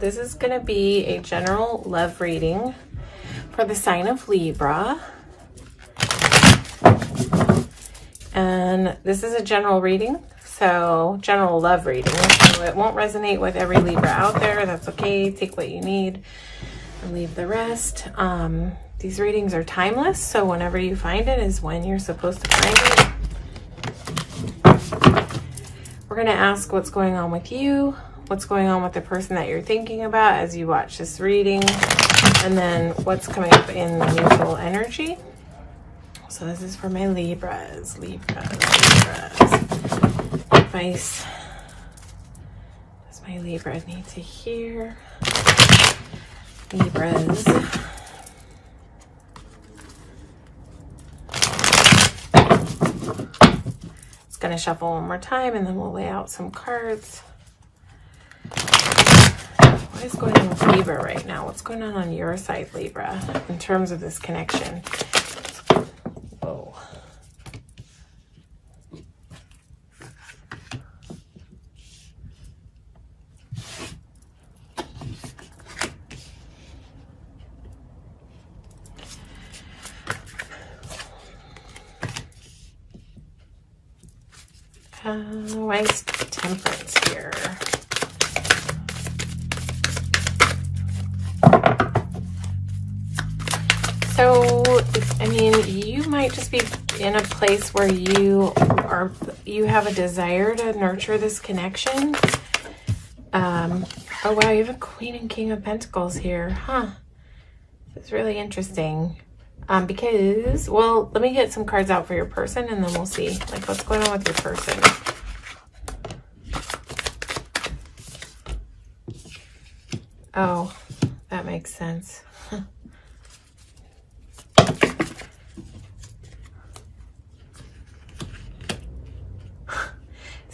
this is going to be a general love reading for the sign of Libra. And this is a general reading, so general love reading. So it won't resonate with every Libra out there. That's okay. Take what you need and leave the rest. These readings are timeless, so whenever you find it is when you're supposed to find it. We're going to ask what's going on with you, what's going on with the person that you're thinking about as you watch this reading, and then what's coming up in the mutual energy. So this is for my Libras. Advice does my Libra need to hear? Libras. Just gonna shuffle one more time and then we'll lay out some cards. What is going on with Libra right now? What's going on your side, Libra, in terms of this connection? Whoa. Why is Temperance here? So, I mean, you might just be in a place where you have a desire to nurture this connection. Oh wow, you have a Queen and King of Pentacles here, huh? It's really interesting. Because, well, let me get some cards out for your person and then we'll see, like, what's going on with your person. Oh, that makes sense.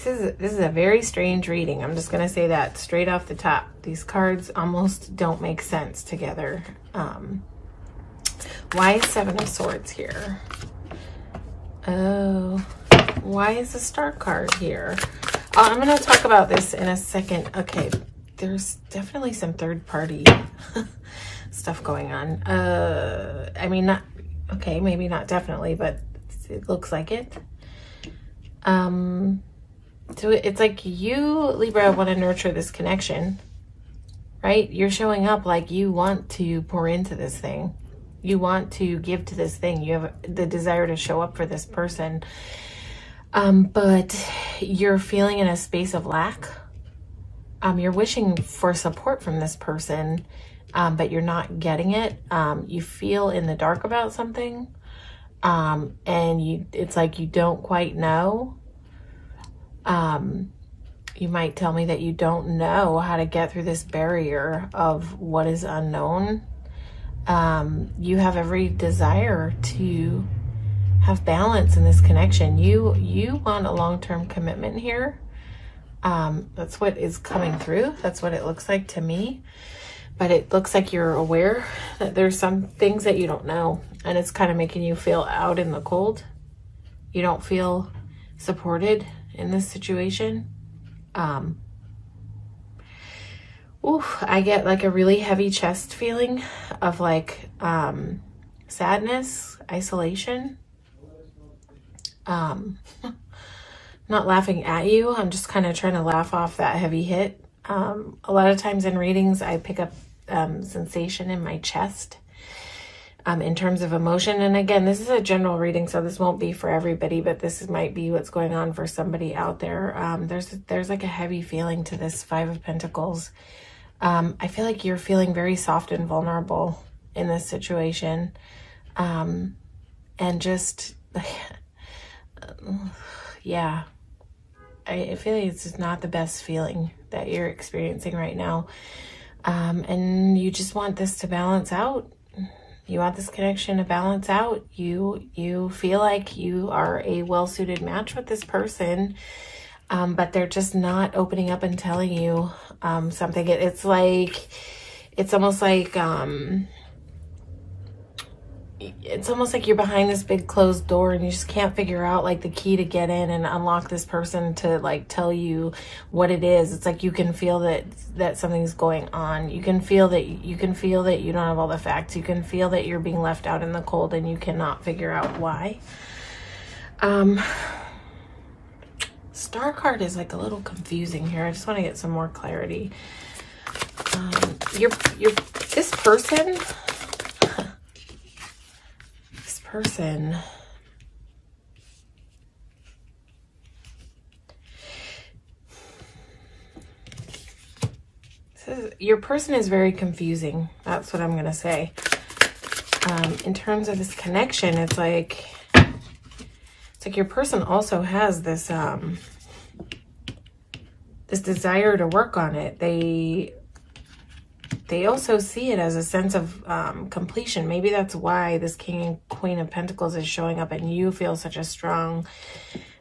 This is a very strange reading. I'm just going to say that straight off the top. These cards almost don't make sense together. Why is Seven of Swords here? Oh, why is the Star card here? I'm going to talk about this in a second. Okay, there's definitely some third party stuff going on. I mean, not, okay, maybe not definitely, but it looks like it. So it's like you, Libra, want to nurture this connection, right? You're showing up like you want to pour into this thing. You want to give to this thing. You have the desire to show up for this person. But you're feeling in a space of lack. You're wishing for support from this person, but you're not getting it. You feel in the dark about something. And it's like you don't quite know. You might tell me that you don't know how to get through this barrier of what is unknown. You have every desire to have balance in this connection. You want a long-term commitment here. That's what is coming through. That's what it looks like to me. But it looks like you're aware that there's some things that you don't know. And it's kind of making you feel out in the cold. You don't feel supported in this situation. I get like a really heavy chest feeling of like sadness, isolation. Not laughing at you. I'm just kind of trying to laugh off that heavy hit. A lot of times in readings, I pick up sensation in my chest in terms of emotion. And again, this is a general reading, so this won't be for everybody, but this might be what's going on for somebody out there. There's like a heavy feeling to this Five of Pentacles. I feel like you're feeling very soft and vulnerable in this situation. And just, yeah, I feel like it's just not the best feeling that you're experiencing right now. And you just want this to balance out. You want this connection to balance out. You feel like you are a well-suited match with this person, but they're just not opening up and telling you something. It's almost like it's almost like you're behind this big closed door and you just can't figure out like the key to get in and unlock this person to like tell you what it is. It's like you can feel that something's going on. You can feel that you don't have all the facts. You can feel that you're being left out in the cold and you cannot figure out why. Star card is like a little confusing here. I just want to get some more clarity. This person, your person is very confusing. That's what I'm going to say. In terms of this connection, it's like your person also has this, this desire to work on it. They also see it as a sense of completion. Maybe that's why this King and Queen of Pentacles is showing up and you feel such a strong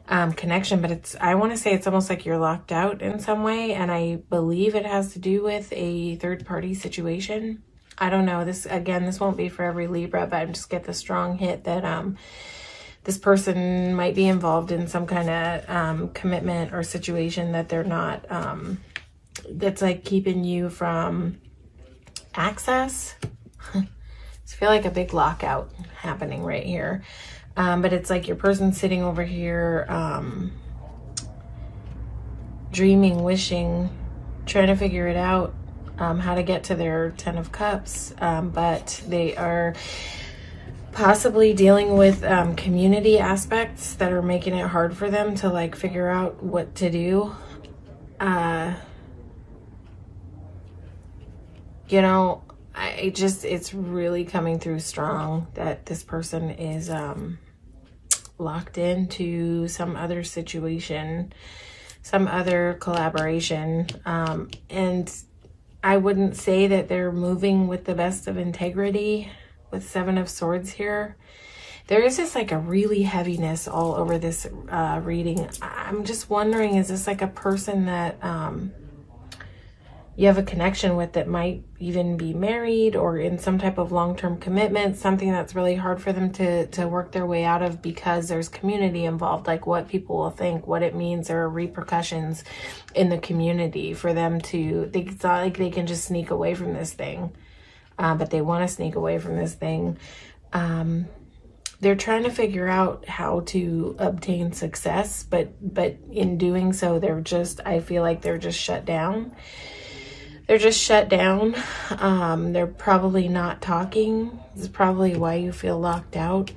connection. But I want to say it's almost like you're locked out in some way. And I believe it has to do with a third-party situation. I don't know. This won't be for every Libra, but I just get the strong hit that this person might be involved in some kind of commitment or situation that they're not, that's like keeping you from access. I feel like a big lockout happening right here. But it's like your person sitting over here, dreaming, wishing, trying to figure it out, how to get to their 10 of Cups. But they are possibly dealing with community aspects that are making it hard for them to like figure out what to do. You know, it's really coming through strong that this person is locked into some other situation, some other collaboration. And I wouldn't say that they're moving with the best of integrity with 7 of Swords here. There is just like a really heaviness all over this reading. I'm just wondering, is this like a person that you have a connection with that might even be married or in some type of long-term commitment, something that's really hard for them to work their way out of because there's community involved, like what people will think, what it means, there are repercussions in the community for them to, it's not like they can just sneak away from this thing, but they want to sneak away from this thing. They're trying to figure out how to obtain success, but in doing so, I feel like they're just shut down. They're just shut down. They're probably not talking. This is probably why you feel locked out.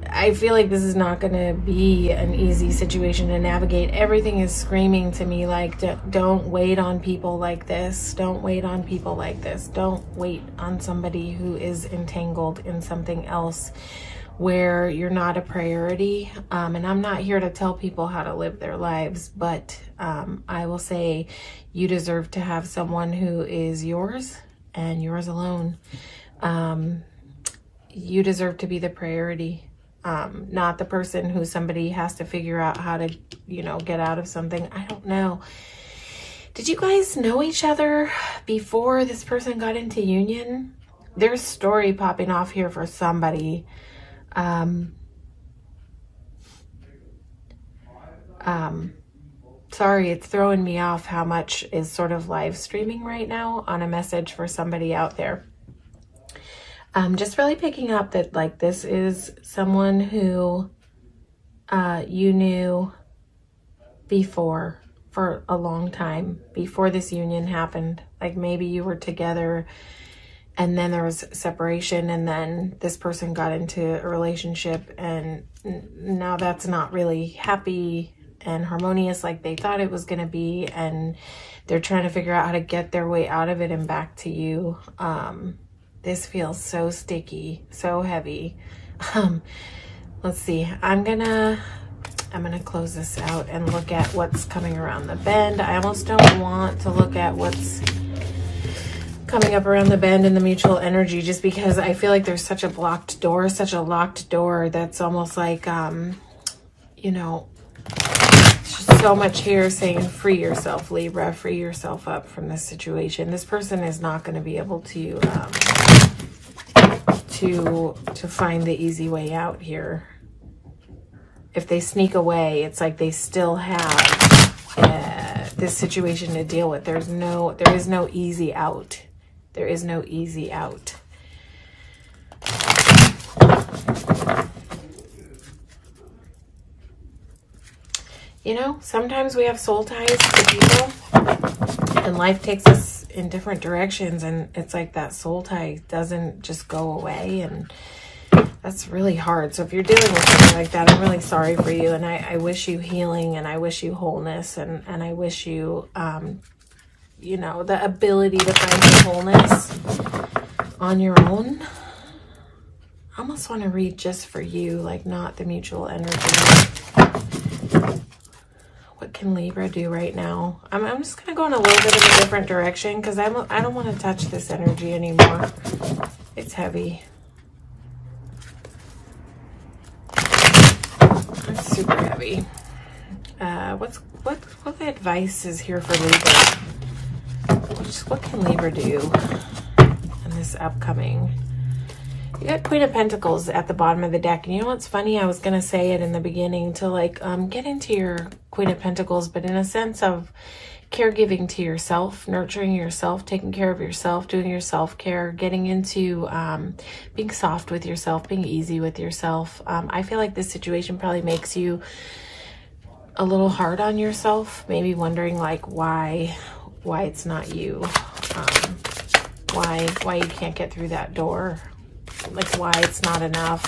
I feel like this is not going to be an easy situation to navigate. Everything is screaming to me like, don't wait on people like this. Don't wait on people like this. Don't wait on somebody who is entangled in something else where you're not a priority. And I'm not here to tell people how to live their lives, but I will say you deserve to have someone who is yours and yours alone. You deserve to be the priority, not the person who somebody has to figure out how to, get out of something. I don't know. Did you guys know each other before this person got into union? There's a story popping off here for somebody. Sorry, it's throwing me off how much is sort of live streaming right now on a message for somebody out there. Just really picking up that like this is someone who you knew before for a long time, before this union happened. Like maybe you were together and then there was separation and then this person got into a relationship and now that's not really happy and harmonious like they thought it was going to be, and they're trying to figure out how to get their way out of it and back to you. This feels so sticky, so heavy. Let's see. I'm gonna close this out and look at what's coming around the bend. I almost don't want to look at what's coming up around the bend in the mutual energy, just because I feel like there's such a blocked door, such a locked door that's almost like, it's just so much here saying free yourself, Libra. Free yourself up from this situation. This person is not going to be able to find the easy way out here. If they sneak away, it's like they still have this situation to deal with. There is no easy out. There is no easy out. You know, sometimes we have soul ties to people and life takes us in different directions, and it's like that soul tie doesn't just go away, and that's really hard. So if you're dealing with something like that, I'm really sorry for you, and I wish you healing, and I wish you wholeness, and I wish you, you know, the ability to find your wholeness on your own. I almost want to read just for you, like not the mutual energy. What can Libra do right now? I'm just going to go in a little bit of a different direction because I don't want to touch this energy anymore. It's heavy. It's super heavy. What advice is here for Libra? What can Libra do in this upcoming? You got Queen of Pentacles at the bottom of the deck. And you know what's funny? I was going to say it in the beginning to like get into your Queen of Pentacles, but in a sense of caregiving to yourself, nurturing yourself, taking care of yourself, doing your self-care, getting into being soft with yourself, being easy with yourself. I feel like this situation probably makes you a little hard on yourself, maybe wondering like why it's not you, why you can't get through that door. Like why it's not enough.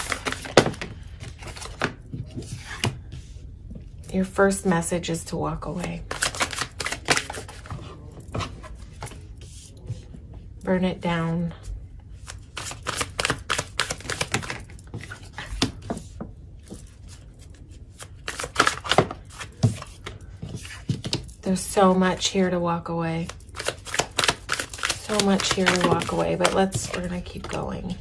Your first message is to walk away. Burn it down. There's so much here to walk away. So much here to walk away, but we're gonna keep going.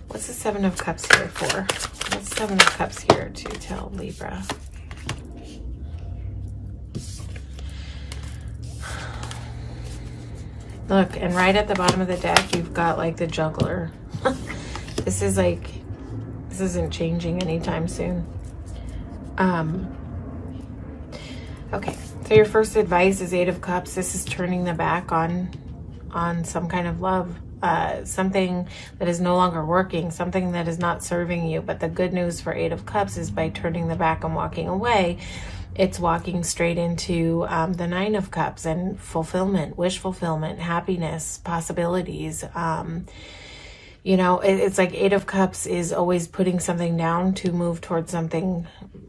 What's the Seven of Cups here for? What's the Seven of Cups here to tell Libra? Look, and right at the bottom of the deck, you've got like the Juggler. This isn't changing anytime soon. Okay, so your first advice is Eight of Cups. This is turning the back on some kind of love. Something that is no longer working, something that is not serving you. But the good news for Eight of Cups is by turning the back and walking away, it's walking straight into the Nine of Cups and fulfillment, wish fulfillment, happiness, possibilities. You know, it's like Eight of Cups is always putting something down to move towards something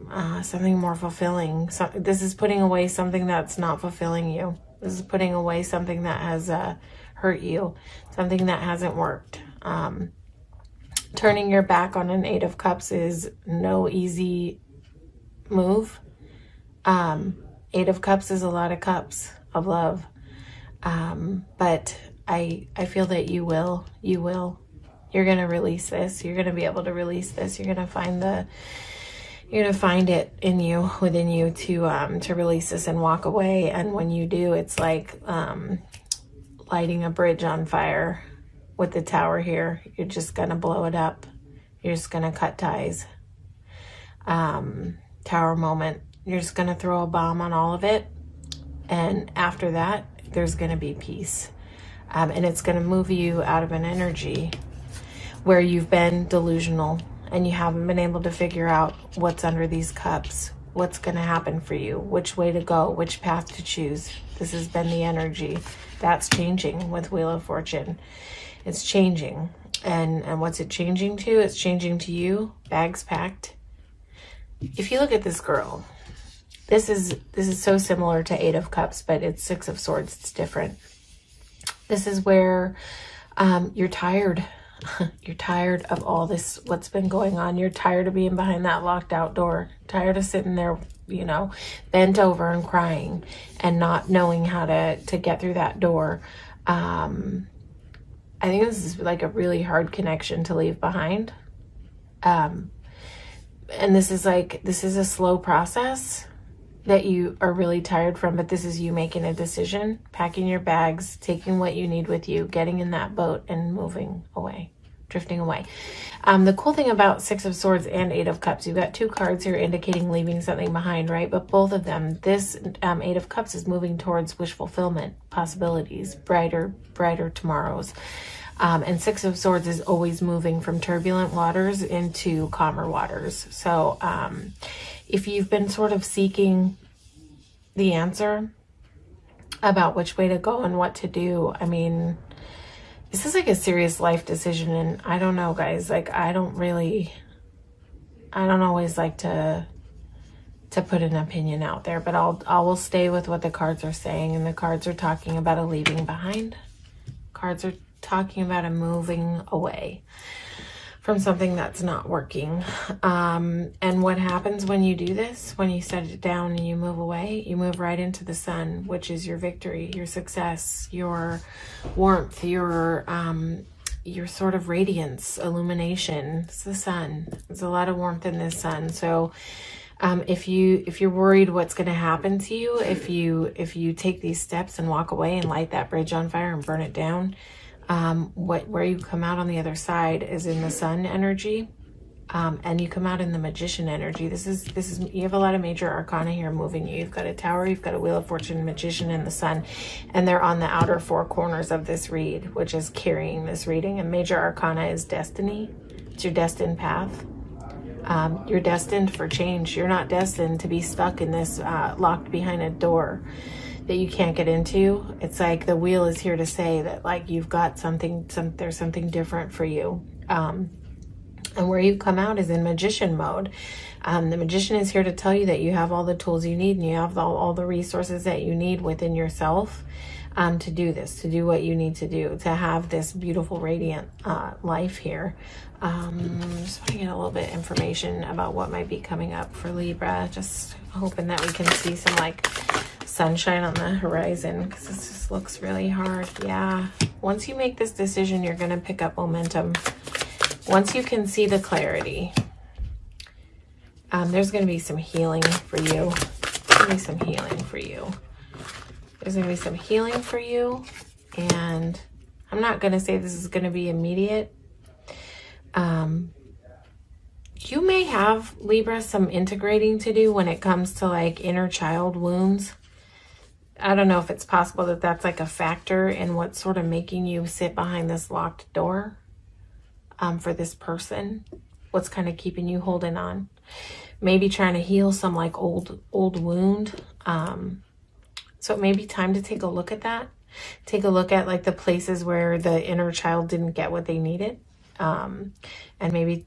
more fulfilling. So this is putting away something that's not fulfilling you. This is putting away something that has hurt you, something that hasn't worked. Turning your back on an Eight of Cups is no easy move. Eight of Cups is a lot of cups of love. But I feel that you will. You're going to release this. You're going to be able to release this. You're going to find it in you, within you to release this and walk away. And when you do, it's like, lighting a bridge on fire with the tower here. You're just going to blow it up. You're just going to cut ties. Tower moment. You're just going to throw a bomb on all of it. And after that, there's going to be peace. And it's going to move you out of an energy where you've been delusional and you haven't been able to figure out what's under these cups, what's going to happen for you, which way to go, which path to choose. This has been the energy. That's changing with Wheel of Fortune. It's changing. And what's it changing to? It's changing to you. Bags packed. If you look at this girl, this is so similar to Eight of Cups, but it's Six of Swords. It's different. This is where you're tired. You're tired of all this, what's been going on. You're tired of being behind that locked out door. Tired of sitting there, you know, bent over and crying and not knowing how to get through that door. I think this is like a really hard connection to leave behind. And this is a slow process that you are really tired from, but this is you making a decision, packing your bags, taking what you need with you, getting in that boat and moving away, drifting away. The cool thing about Six of Swords and Eight of Cups, you've got two cards here indicating leaving something behind, right? But both of them, this Eight of Cups is moving towards wish fulfillment, possibilities, brighter tomorrows. And Six of Swords is always moving from turbulent waters into calmer waters. So if you've been sort of seeking the answer about which way to go and what to do, I mean, this is like a serious life decision. And I don't know, guys, like I don't always like to put an opinion out there, but I will stay with what the cards are saying. And the cards are talking about a leaving behind. Cards are talking about a moving away from something that's not working. And what happens when you do this, when you set it down and you move away, you move right into the sun, which is your victory, your success, your warmth, your sort of radiance, illumination. It's the sun. There's a lot of warmth in this sun. So if you're worried what's going to happen to you, if you take these steps and walk away and light that bridge on fire and burn it down, where you come out on the other side is in the sun energy, and you come out in the magician energy. This is you have a lot of major arcana here moving you. You've got a tower, you've got a wheel of fortune, magician, and the sun, and they're on the outer four corners of this read, which is carrying this reading. And major arcana is destiny. It's your destined path. You're destined for change. You're not destined to be stuck in this locked behind a door that you can't get into. It's like the wheel is here to say that like you've got there's something different for you. And where you come out is in magician mode. The magician is here to tell you that you have all the tools you need and you have all the resources that you need within yourself to do this, to do what you need to do, to have this beautiful, radiant life here. Just want to get a little bit of information about what might be coming up for Libra. Just hoping that we can see some like sunshine on the horizon, because this just looks really hard. Yeah, once you make this decision, you're going to pick up momentum. Once you can see the clarity, there's going to be some healing for you. There's going to be some healing for you. There's going to be some healing for you. And I'm not going to say this is going to be immediate. You may have, Libra, some integrating to do when it comes to like inner child wounds. I don't know if it's possible that that's like a factor in what's sort of making you sit behind this locked door for this person. What's kind of keeping you holding on. Maybe trying to heal some like old wound. So it may be time to take a look at that. Take a look at like the places where the inner child didn't get what they needed. And maybe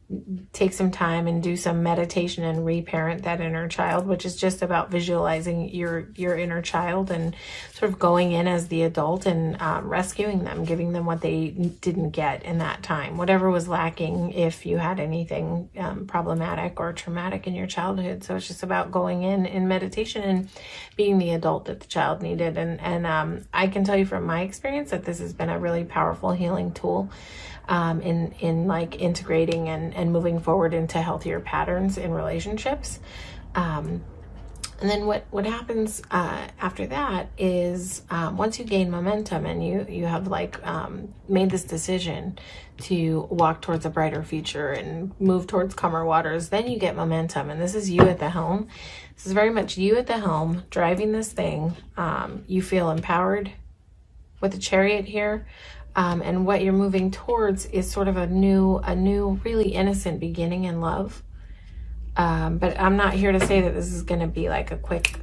take some time and do some meditation and reparent that inner child, which is just about visualizing your inner child and sort of going in as the adult and rescuing them, giving them what they didn't get in that time, whatever was lacking, if you had anything problematic or traumatic in your childhood. So it's just about going in meditation and being the adult that the child needed. And I can tell you from my experience that this has been a really powerful healing tool in like integrating and moving forward into healthier patterns in relationships. And then what happens after that is once you gain momentum and you have like made this decision to walk towards a brighter future and move towards calmer waters, then you get momentum. And this is you at the helm. This is very much you at the helm driving this thing. You feel empowered with the Chariot here. And what you're moving towards is sort of a new, really innocent beginning in love. But I'm not here to say that this is going to be like a quick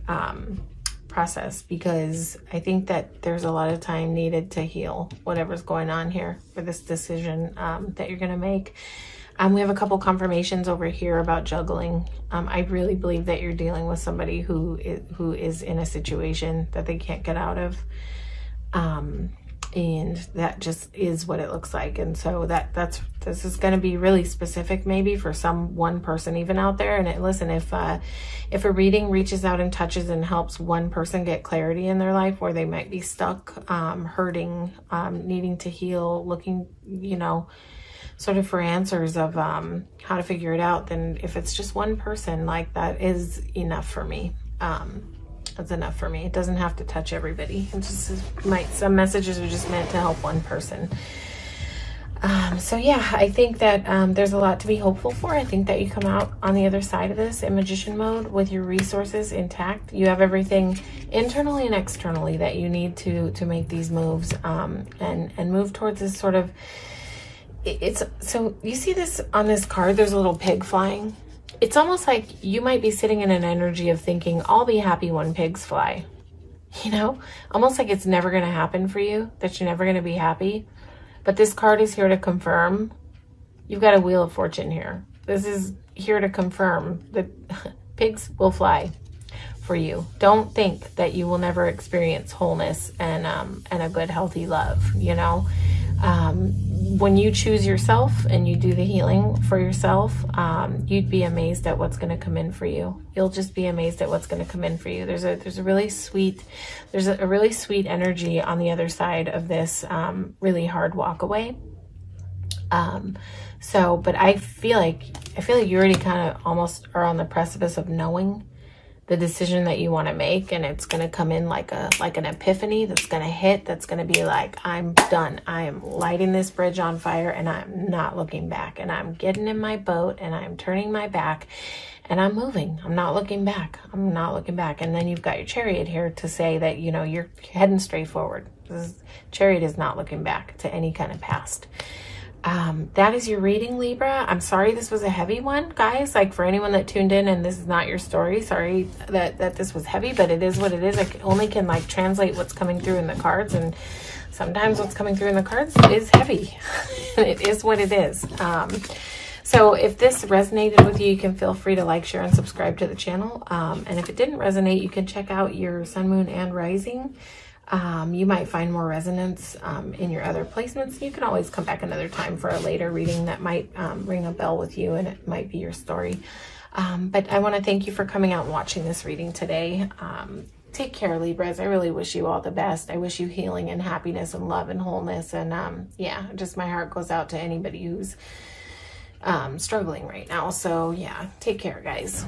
process, because I think that there's a lot of time needed to heal whatever's going on here for this decision that you're going to make. We have a couple confirmations over here about juggling. I really believe that you're dealing with somebody who is in a situation that they can't get out of. And that just is what it looks like. And so this is going to be really specific maybe for one person even out there. And listen, if a reading reaches out and touches and helps one person get clarity in their life where they might be stuck, hurting, needing to heal, looking, sort of for answers of how to figure it out, then if it's just one person, like, that is enough for me. That's enough for me. It doesn't have to touch everybody. It just some messages are just meant to help one person. So yeah, I think that there's a lot to be hopeful for. I think that you come out on the other side of this in magician mode with your resources intact. You have everything internally and externally that you need to make these moves, and move towards this sort of, so you see this on this card, there's a little pig flying. It's almost like you might be sitting in an energy of thinking, I'll be happy when pigs fly. You know, almost like it's never going to happen for you, that you're never going to be happy. But this card is here to confirm you've got a wheel of fortune here. This is here to confirm that pigs will fly for you. Don't think that you will never experience wholeness and a good, healthy love, you know. When you choose yourself and you do the healing for yourself, you'd be amazed at what's going to come in for you. You'll just be amazed at what's going to come in for you. There's a really sweet energy on the other side of this really hard walk away. But I feel like you already kind of almost are on the precipice of knowing the decision that you want to make, and it's going to come in like an epiphany that's going to hit, that's going to be like, I'm done. I am lighting this bridge on fire, and I'm not looking back, and I'm getting in my boat, and I'm turning my back, and I'm moving. I'm not looking back. I'm not looking back. And then you've got your Chariot here to say that, you know, you're heading straight forward. Chariot is not looking back to any kind of past. That is your reading, Libra. I'm sorry this was a heavy one, guys. Like, for anyone that tuned in and this is not your story, sorry that this was heavy, but it is what it is. I only can like translate what's coming through in the cards, and sometimes what's coming through in the cards is heavy. It is what it is. So if this resonated with you, you can feel free to like, share, and subscribe to the channel. And if it didn't resonate, you can check out your sun, moon, and rising. You might find more resonance in your other placements. You can always come back another time for a later reading that might ring a bell with you, and it might be your story. But I want to thank you for coming out and watching this reading today. Take care, Libras. I really wish you all the best. I wish you healing and happiness and love and wholeness. And yeah, just my heart goes out to anybody who's struggling right now. So yeah, take care, guys.